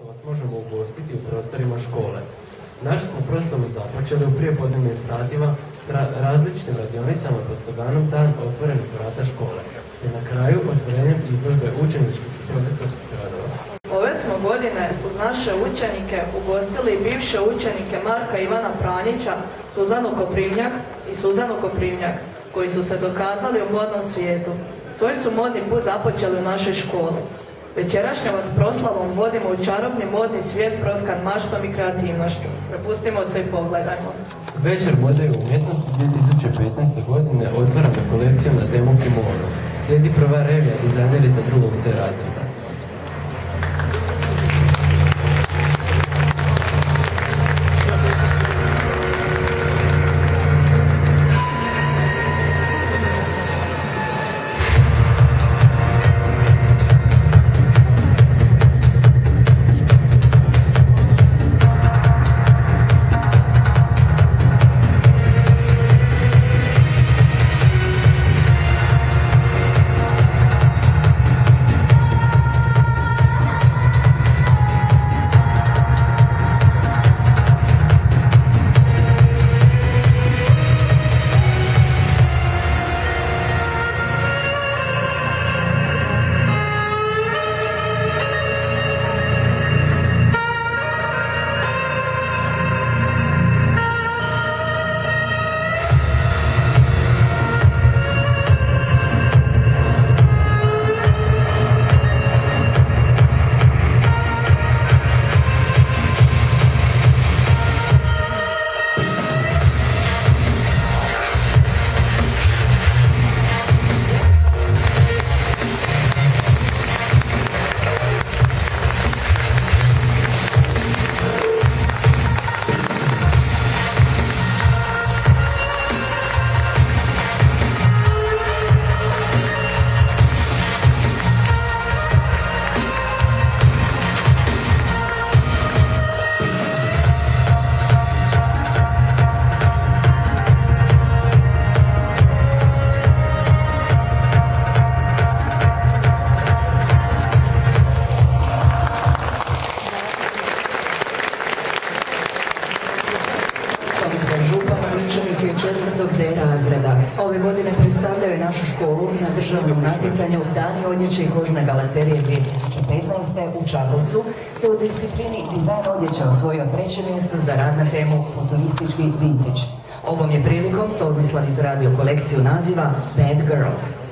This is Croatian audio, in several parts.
što vas možemo ugostiti u prostorima škole. Našu smo proslavu započeli u prijepodnevnim satima s različitim radionicama pod sloganom Dan otvorenih vrata škole, te na kraju otvorenjem izložbe učeničkih i profesorskih radova. Ove smo godine uz naše učenike ugostili bivše učenike Marka Ivana Pranjića, Suzanu Koprivnjak i Suzanu Koprivnjak, koji su se dokazali u modnom svijetu. Svoj su modni put započeli u našoj školi. Večerašnjom vas proslavom vodimo u čarobni modni svijet protkan maštom i kreativnošću. Prepustimo se i pogledajmo. Večer mode i umjetnosti 2015. godine otvaramo kolekciju na temu kimono. Slijedi prva revija dizajnerica drugog C razreda. Ove godine predstavljaju našu školu na državnom natjecanju Dani odjeće i kožne galanterije 2015. u Čakovcu, te u disciplini dizajn odjeće osvojio 3. mjesto za rad na temu futuristički vintage. Ovom je prilikom Tomislav izradio kolekciju naziva Bad Girls.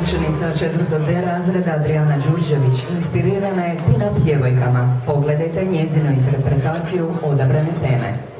učenica 4. D razreda Adriana Đurđević inspirirana je pin-up djevojkama. Pogledajte njezinu interpretaciju odabrane teme.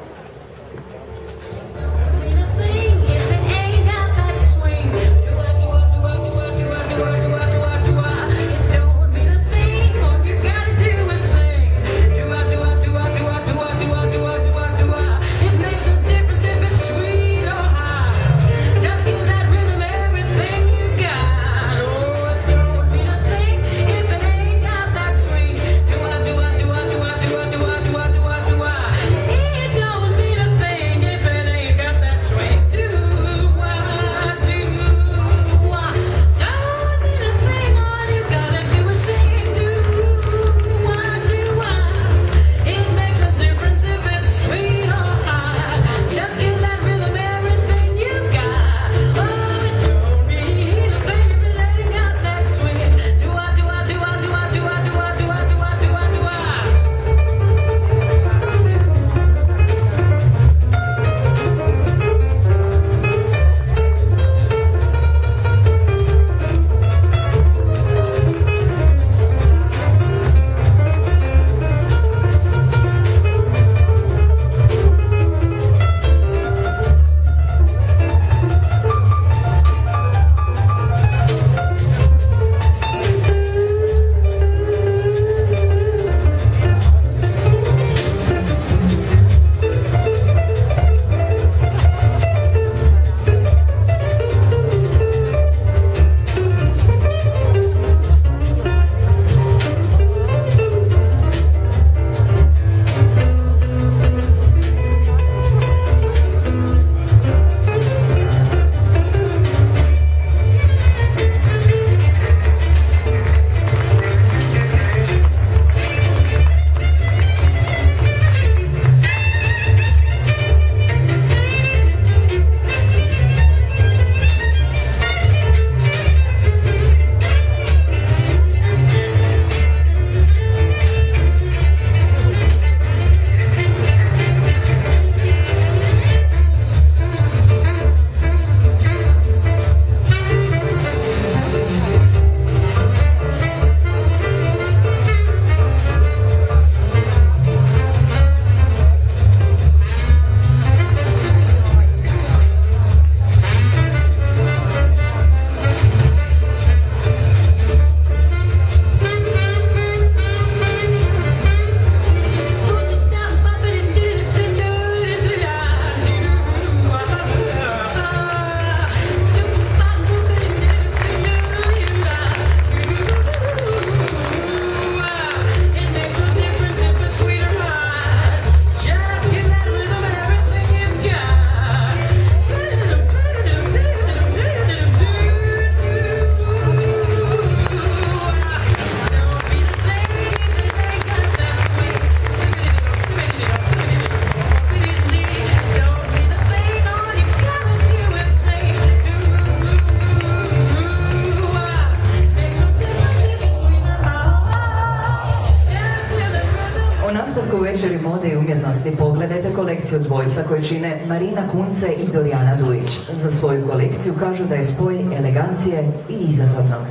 Večeri mode i umjetnosti pogledajte kolekciju dvojca koje čine Marina Kunce i Dorijana Dujić. Za svoju kolekciju kažu da je spoj elegancije i izazovnog.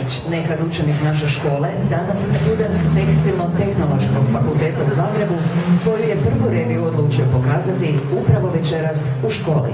Ivanović, nekad učenik naše škole, danas student Tekstilno-tehnološkog fakulteta u Zagrebu, svoju je prvu reviju odlučio pokazati upravo večeras u školi.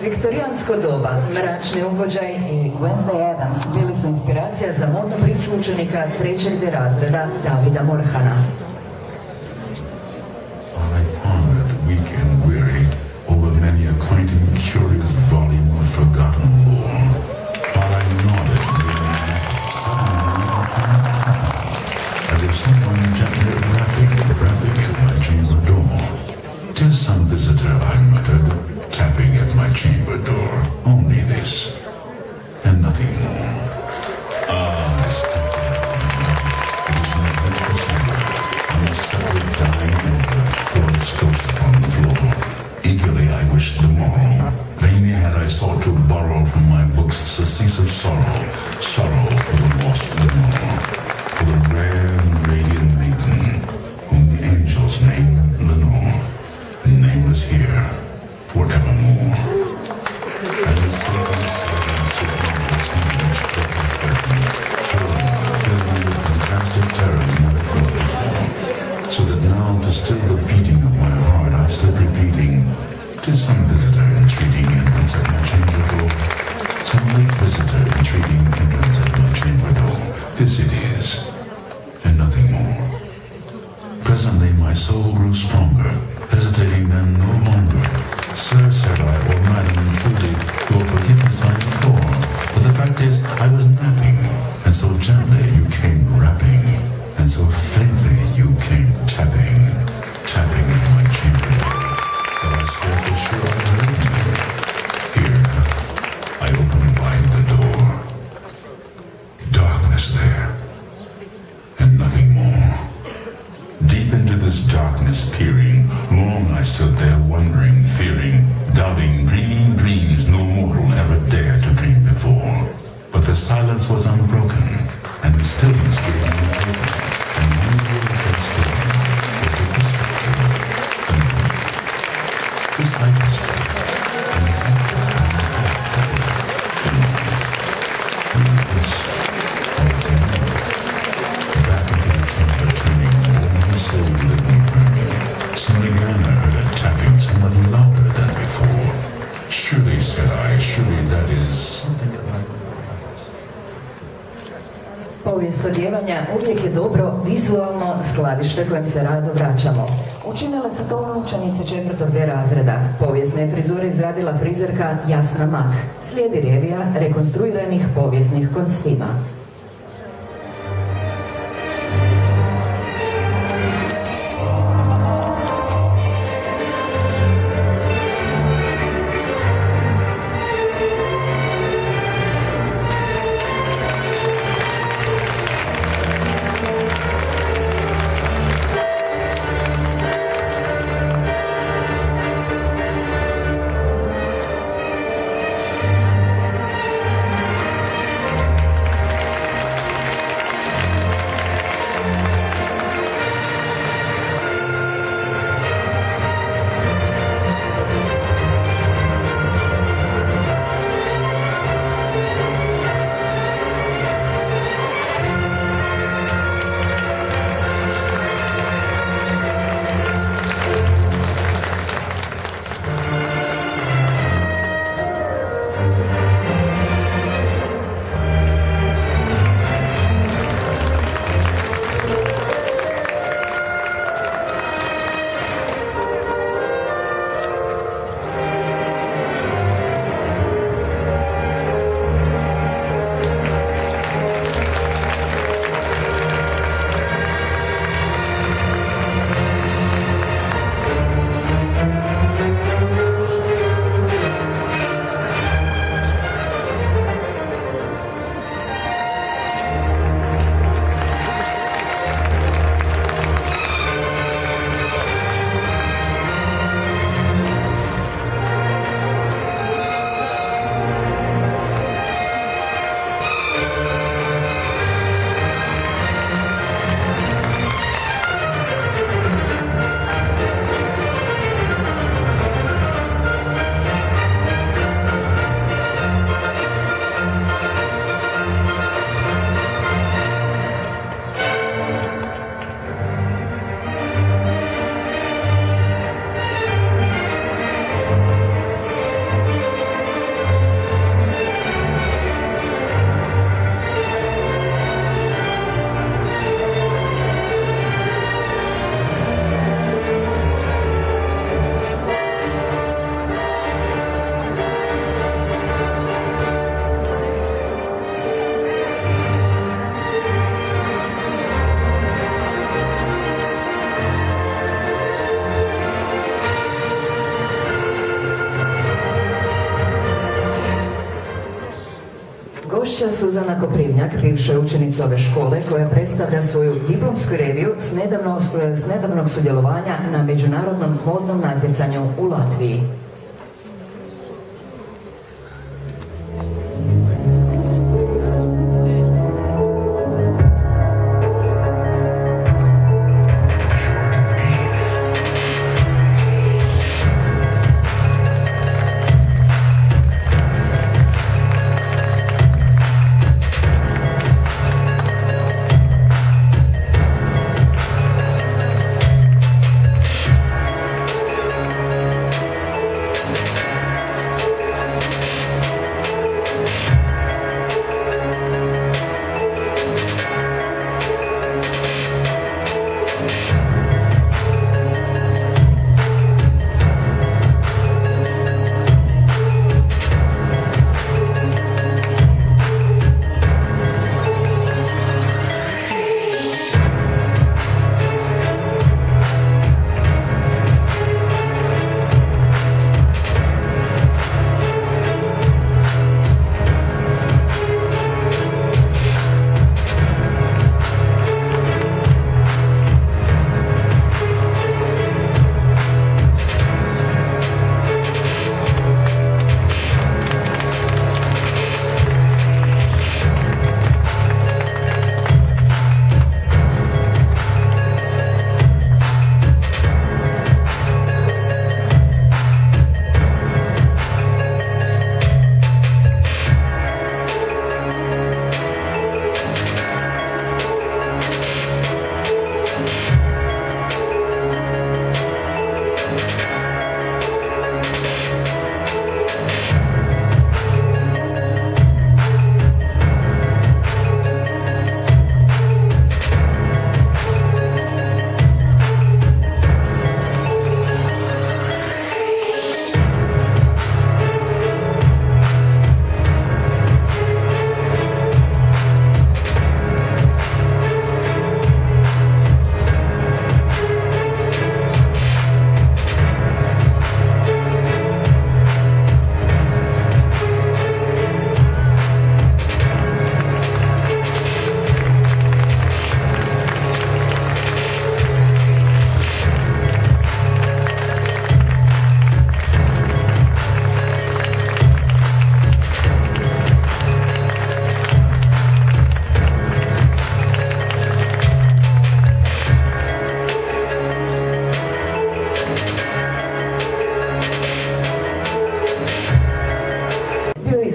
Viktorijansko doba, mračni ugođaj i Wednesday Addams bili su inspiracija za modnu priču učenika 3. razreda Davida Morhana. I pondered, weak and weary, over many a quaint and curious volume of forgotten lore. While I nodded, as if someone gently rapping at my chamber door. 'Tis some visitor, I muttered, tapping at my chamber door. Only this, and nothing more. This temple, it is no good to see, on its separate dying ember, or its ghost upon the floor. Eagerly I wished the morrow. Vainly had I sought to borrow from my books surcease of sorrow, sorrow for the lost Lenore, for the rare and radiant maiden, whom the angels name Lenore, nameless here, forevermore. And the silken silence to endless knowledge filled me with fantastic terror never felt before, so that now to still the beating of my heart I stood repeating, 'tis some visitor entreating entrance at my chamber door, some late visitor entreating entrance at my chamber door. This it is, and nothing more. Presently my soul grew stronger, hesitating then no longer. Sir, said I, or madam, truly, your forgiveness I implore. But the fact is, I was napping, and so gently you came rapping, and so faintly you came tapping, tapping at my chamber door, that I scarce was sure I heard you. Here, I opened wide the door. Darkness there, and nothing more. Deep into this darkness peering, long I stood there wondering, fearing, doubting, dreaming dreams no mortal ever dared to dream before. But the silence was unbroken, and the stillness gave me a token, and one word I spoke was the whisper umjesto odjevanja uvijek je dobro vizualno skladište kojem se rado vraćamo. Učinile su to učenice 4. B razreda. Povijesne frizure izradila frizerka Jasna Mak. Slijedi revija rekonstruiranih povijesnih kostima. Gošća Suzana Koprivnjak, bivša učenica ove škole koja predstavlja svoju diplomsku reviju s nedavnog sudjelovanja na međunarodnom modnom natjecanju u Latviji.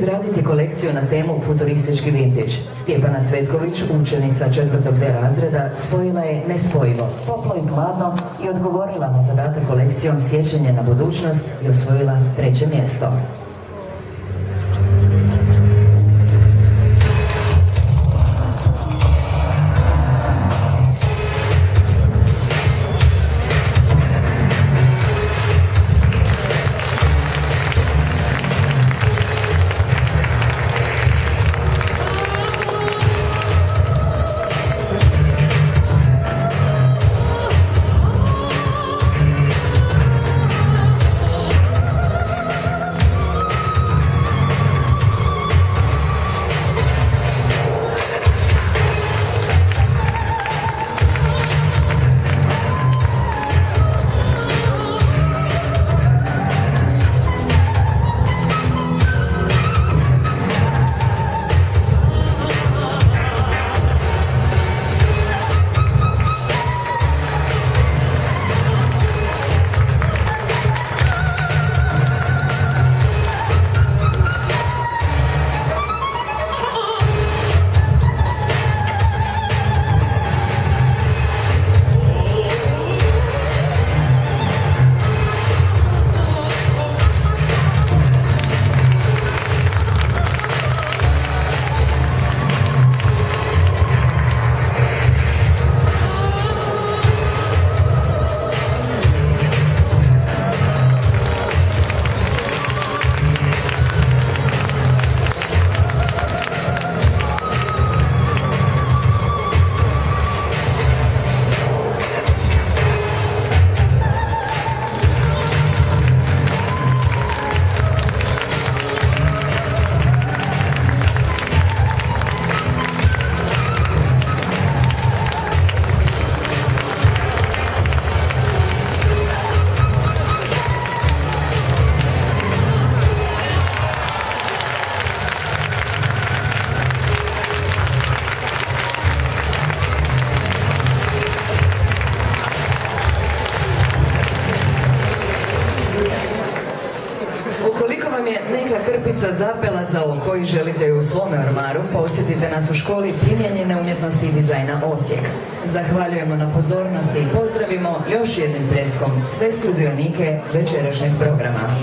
izraditi kolekciju na temu futuristički vintage. Stjepana Cvetković, učenica 4. D razreda, spojila je nespojivo, toplo i hladno i odgovorila na zadatak kolekcijom Sjećanje na budućnost i osvojila 3. mjesto. Krpica zapela za oko i želite ju u svome ormaru, posjetite nas u školi primijenjene umjetnosti i dizajna Osijek. Zahvaljujemo na pozornosti i pozdravimo još jednim pljeskom sve sudionike večerašnjeg programa.